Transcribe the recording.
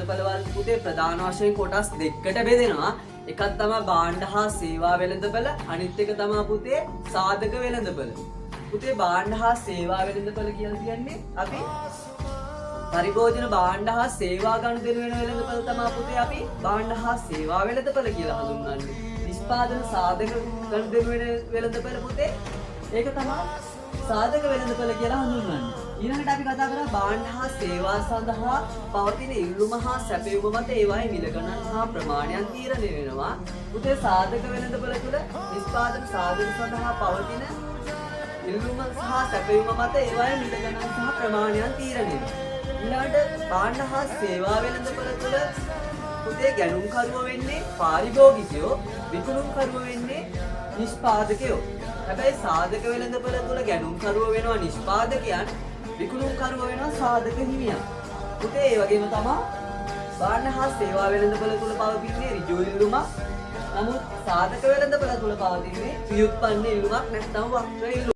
වෙළඳපළවල් පුතේ ප්‍රධාන වශයෙන් කොටස් දෙකකට බෙදෙනවා. එකක් තමයි භාණ්ඩ හා සේවා වෙළඳපළ, අනිත් එක තමයි පුතේ සාධක වෙළඳපළ. පුතේ භාණ්ඩ හා සේවා වෙළඳපළ කියලා කියන්නේ අපි පරිභෝජන භාණ්ඩ හා සේවා ගනුදෙනු වෙන වෙළඳපළ තමයි පුතේ අපි භාණ්ඩ හා සේවා වෙළඳපළ කියලා හඳුන්වන්නේ. නිෂ්පාදන සාධක ගනුදෙනු වෙන වෙළඳපළ පුතේ ඒක තමයි සාධක වෙළඳපළ කියලා හඳුන්වන්නේ. ඊළඟට අපි කතා කරා භාණ්ඩ හා සේවා සඳහා පවතින ඉල්ලුම හා සැපයුම මත ඒවායේ මිල ගණන් හා ප්‍රමාණයන් තීරණය වෙනවා. පුතේ සාධක වෙළඳපළ තුළ නිෂ්පාදන සාධක සඳහා පවතින ඉල්ලුම හා සැපයුම මත ඒවායේ මිල ගණන් සහ ප්‍රමාණයන් තීරණය වෙනවා. ඊළඟට භාණ්ඩ හා සේවා වෙළඳපළ තුළ පුතේ ගැනුම්කරුවෝ වෙන්නේ පාරිභෝගිකයෝ, විකුණුම්කරුවෝ වෙන්නේ නිෂ්පාදකයෝ. හැබැයි සාධක වෙළඳපළ තුළ ගැනුම්කරුවෝ වෙනවා නිෂ්පාදකයන්, විකුණුම්කරුවෝ වෙනවා සාධක හිමියන්. පුතේ ඒ වගේම තමයි භාණ්ඩ හා සේවා වෙළඳපළ තුළ පවතින්නේ ඍජු ඉල්ලුමක්. නමුත් සාධක වෙළඳපළ තුළ පවතින්නේ ව්‍යුත්පන්න ඉල්ලුමක් නැත්නම් වක්‍ර ඉල්ලුමක්.